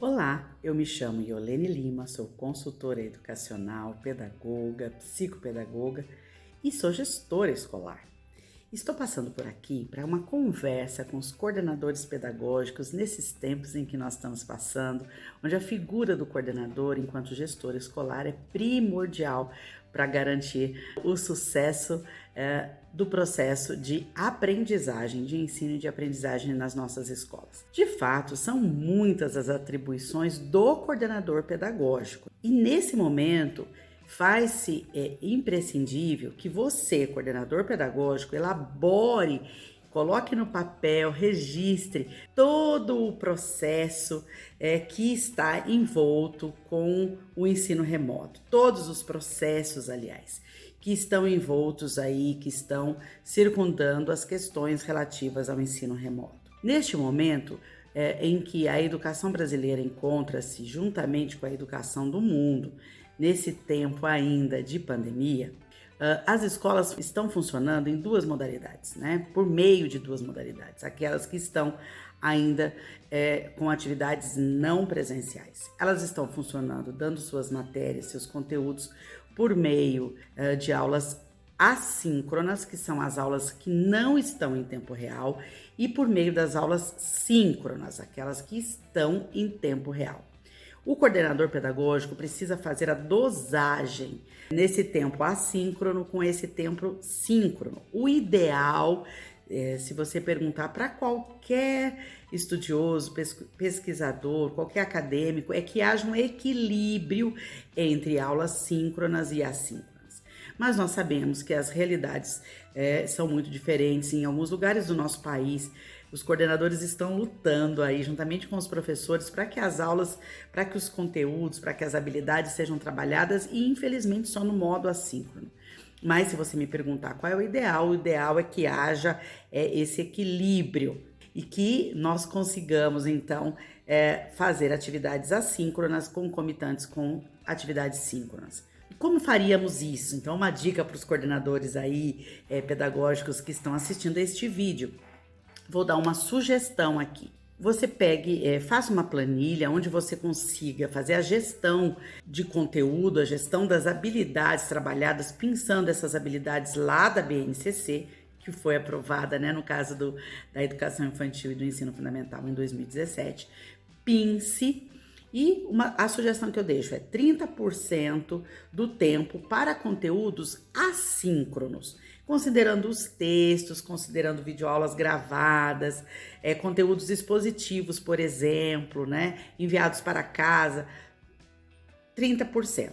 Olá, eu me chamo Iolene Lima, sou consultora educacional, pedagoga, psicopedagoga e sou gestora escolar. Estou passando por aqui para uma conversa com os coordenadores pedagógicos nesses tempos em que nós estamos passando, onde a figura do coordenador enquanto gestor escolar é primordial para garantir o sucesso do processo de aprendizagem, de ensino e de aprendizagem nas nossas escolas. De fato, são muitas as atribuições do coordenador pedagógico e nesse momento faz-se imprescindível que você, coordenador pedagógico, elabore, coloque no papel, registre todo o processo que está envolto com o ensino remoto. Todos os processos, aliás, que estão envoltos aí, que estão circundando as questões relativas ao ensino remoto. Neste momento, em que a educação brasileira encontra-se juntamente com a educação do mundo, nesse tempo ainda de pandemia, as escolas estão funcionando em duas modalidades, né? Por meio de duas modalidades, aquelas que estão ainda com atividades não presenciais. Elas estão funcionando, dando suas matérias, seus conteúdos, por meio de aulas assíncronas, que são as aulas que não estão em tempo real, e por meio das aulas síncronas, aquelas que estão em tempo real. O coordenador pedagógico precisa fazer a dosagem nesse tempo assíncrono com esse tempo síncrono. O ideal, se você perguntar para qualquer estudioso, pesquisador, qualquer acadêmico, é que haja um equilíbrio entre aulas síncronas e assíncronas. Mas nós sabemos que as realidades são muito diferentes em alguns lugares do nosso país. Os coordenadores estão lutando aí, juntamente com os professores, para que as aulas, para que os conteúdos, para que as habilidades sejam trabalhadas e, infelizmente, só no modo assíncrono. Mas se você me perguntar qual é o ideal é que haja esse equilíbrio e que nós consigamos, então, fazer atividades assíncronas concomitantes com atividades síncronas. Como faríamos isso? Então, uma dica para os coordenadores aí, pedagógicos que estão assistindo a este vídeo. Vou dar uma sugestão aqui. Você pegue, faça uma planilha onde você consiga fazer a gestão de conteúdo, a gestão das habilidades trabalhadas, pensando essas habilidades lá da BNCC, que foi aprovada, né, no caso da educação infantil e do ensino fundamental em 2017. Pense. E a sugestão que eu deixo é 30% do tempo para conteúdos assíncronos, considerando os textos, considerando videoaulas gravadas, conteúdos expositivos, por exemplo, né, enviados para casa, 30%.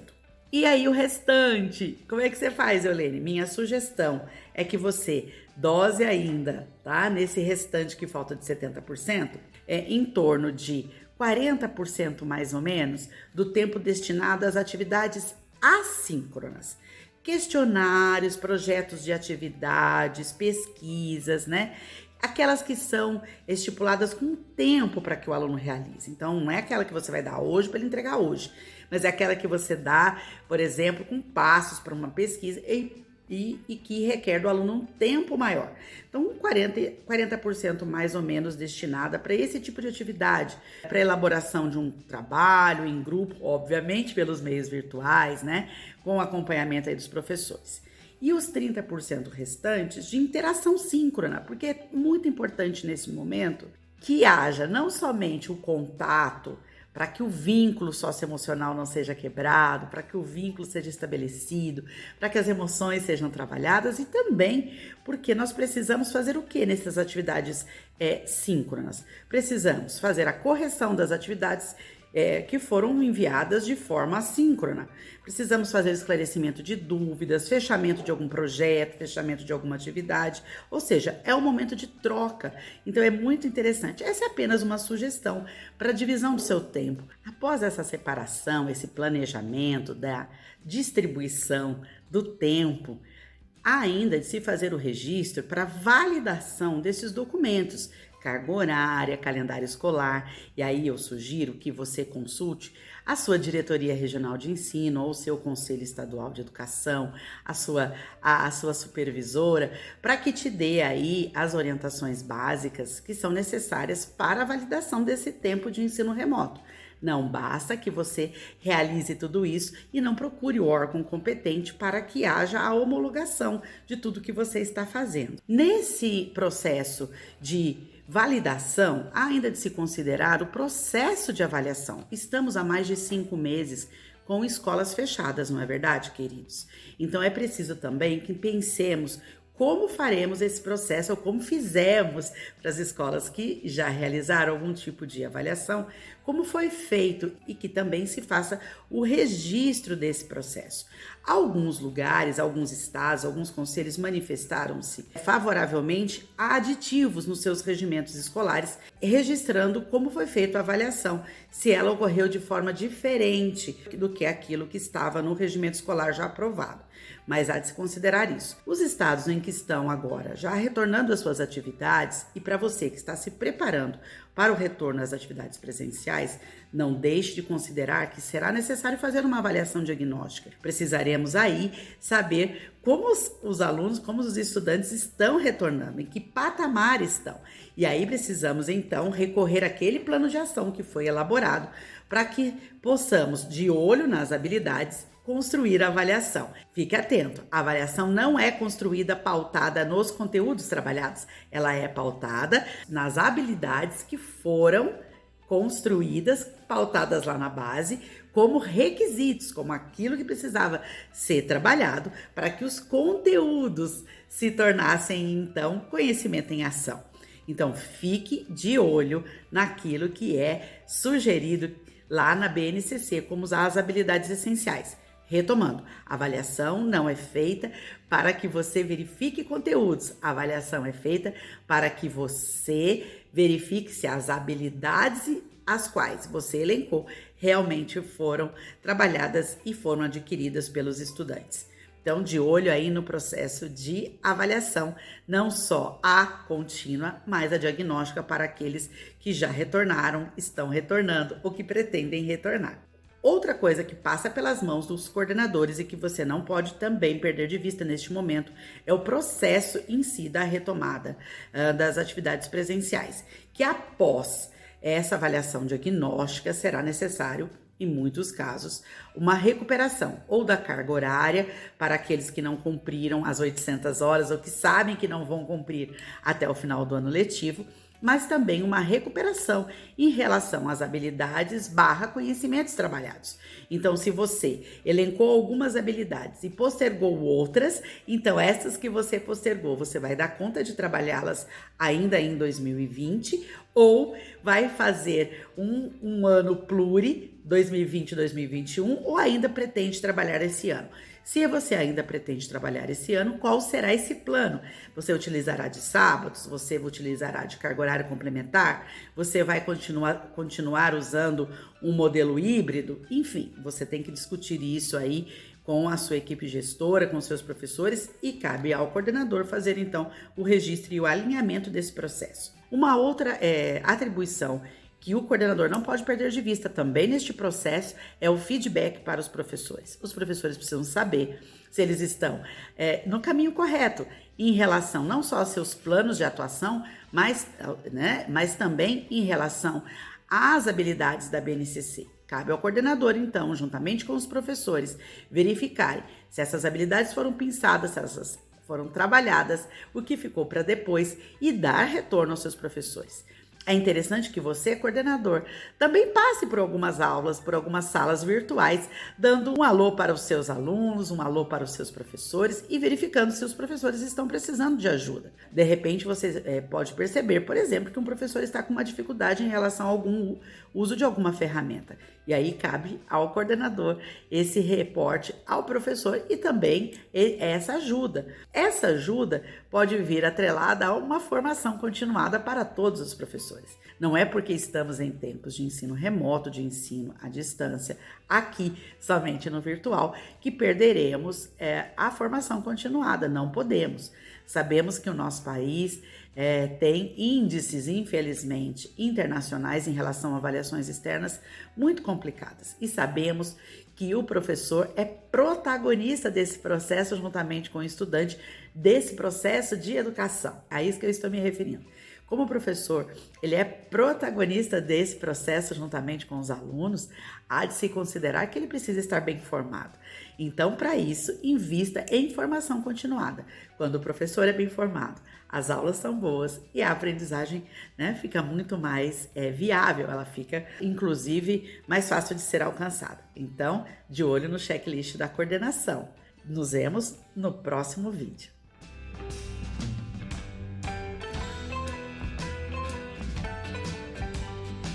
E aí o restante, como é que você faz, Eulene? Minha sugestão é que você dose ainda, tá? Nesse restante que falta de 70%, em torno de 40% mais ou menos do tempo destinado às atividades assíncronas. Questionários, projetos de atividades, pesquisas, né? Aquelas que são estipuladas com tempo para que o aluno realize. Então, não é aquela que você vai dar hoje para ele entregar hoje, mas é aquela que você dá, por exemplo, com passos para uma pesquisa e que requer do aluno um tempo maior. Então, 40% mais ou menos destinada para esse tipo de atividade, para elaboração de um trabalho em grupo, obviamente pelos meios virtuais, né, com o acompanhamento aí dos professores. E os 30% restantes de interação síncrona, porque é muito importante nesse momento que haja não somente o contato, para que o vínculo socioemocional não seja quebrado, para que o vínculo seja estabelecido, para que as emoções sejam trabalhadas e também porque nós precisamos fazer o que nessas atividades síncronas? Precisamos fazer a correção das atividades que foram enviadas de forma assíncrona. Precisamos fazer esclarecimento de dúvidas, fechamento de algum projeto, fechamento de alguma atividade, ou seja, é um momento de troca. Então é muito interessante. Essa é apenas uma sugestão para a divisão do seu tempo. Após essa separação, esse planejamento da distribuição do tempo, há ainda de se fazer o registro para validação desses documentos, carga horária, calendário escolar, e aí eu sugiro que você consulte a sua diretoria regional de ensino ou o seu conselho estadual de educação, a sua supervisora, para que te dê aí as orientações básicas que são necessárias para a validação desse tempo de ensino remoto. Não basta que você realize tudo isso e não procure o órgão competente para que haja a homologação de tudo que você está fazendo. Nesse processo de validação, há ainda de se considerar o processo de avaliação. Estamos há mais de 5 meses com escolas fechadas, não é verdade, queridos? Então é preciso também que pensemos como faremos esse processo ou como fizemos para as escolas que já realizaram algum tipo de avaliação, como foi feito e que também se faça o registro desse processo. Alguns lugares, alguns estados, alguns conselhos manifestaram-se favoravelmente a aditivos nos seus regimentos escolares, registrando como foi feita a avaliação, se ela ocorreu de forma diferente do que aquilo que estava no regimento escolar já aprovado. Mas há de se considerar isso. Os estados em que estão agora já retornando às suas atividades, e para você que está se preparando para o retorno às atividades presenciais, não deixe de considerar que será necessário fazer uma avaliação diagnóstica. Precisaremos aí saber como os alunos, como os estudantes estão retornando, em que patamar estão. E aí precisamos então recorrer àquele plano de ação que foi elaborado para que possamos, de olho nas habilidades, construir a avaliação. Fique atento, a avaliação não é construída pautada nos conteúdos trabalhados, ela é pautada nas habilidades que foram construídas, pautadas lá na base, como requisitos, como aquilo que precisava ser trabalhado para que os conteúdos se tornassem, então, conhecimento em ação. Então, fique de olho naquilo que é sugerido lá na BNCC, como usar as habilidades essenciais. Retomando, a avaliação não é feita para que você verifique conteúdos, a avaliação é feita para que você verifique se as habilidades as quais você elencou realmente foram trabalhadas e foram adquiridas pelos estudantes. Então, de olho aí no processo de avaliação, não só a contínua, mas a diagnóstica para aqueles que já retornaram, estão retornando ou que pretendem retornar. Outra coisa que passa pelas mãos dos coordenadores e que você não pode também perder de vista neste momento é o processo em si da retomada das atividades presenciais, que após essa avaliação diagnóstica será necessário, em muitos casos, uma recuperação ou da carga horária para aqueles que não cumpriram as 800 horas ou que sabem que não vão cumprir até o final do ano letivo, mas também uma recuperação em relação às habilidades / conhecimentos trabalhados. Então, se você elencou algumas habilidades e postergou outras, então essas que você postergou, você vai dar conta de trabalhá-las ainda em 2020 ou vai fazer um ano pluri, 2020-2021, ou ainda pretende trabalhar esse ano. Se você ainda pretende trabalhar esse ano, qual será esse plano? Você utilizará de sábados? Você utilizará de carga horária complementar? Você vai continuar usando um modelo híbrido? Enfim, você tem que discutir isso aí com a sua equipe gestora, com seus professores, e cabe ao coordenador fazer então o registro e o alinhamento desse processo. Uma outra atribuição que o coordenador não pode perder de vista também neste processo é o feedback para os professores. Os professores precisam saber se eles estão no caminho correto em relação não só aos seus planos de atuação, mas também em relação às habilidades da BNCC. Cabe ao coordenador, então, juntamente com os professores, verificarem se essas habilidades foram pensadas, se essas foram trabalhadas, o que ficou para depois e dar retorno aos seus professores. É interessante que você, coordenador, também passe por algumas aulas, por algumas salas virtuais, dando um alô para os seus alunos, um alô para os seus professores e verificando se os professores estão precisando de ajuda. De repente, você pode perceber, por exemplo, que um professor está com uma dificuldade em relação a algum uso de alguma ferramenta. E aí cabe ao coordenador esse reporte ao professor e também essa ajuda. Essa ajuda pode vir atrelada a uma formação continuada para todos os professores. Não é porque estamos em tempos de ensino remoto, de ensino à distância, aqui somente no virtual, que perderemos a formação continuada. Não podemos. Sabemos que o nosso país tem índices, infelizmente, internacionais em relação a avaliações externas muito complicadas. E sabemos que o professor é protagonista desse processo, juntamente com o estudante, desse processo de educação. A isso que eu estou me referindo. Como o professor ele é protagonista desse processo juntamente com os alunos, há de se considerar que ele precisa estar bem informado. Então, para isso, invista em formação continuada. Quando o professor é bem informado, as aulas são boas e a aprendizagem, né, fica muito mais viável, ela fica, inclusive, mais fácil de ser alcançada. Então, de olho no checklist da coordenação. Nos vemos no próximo vídeo.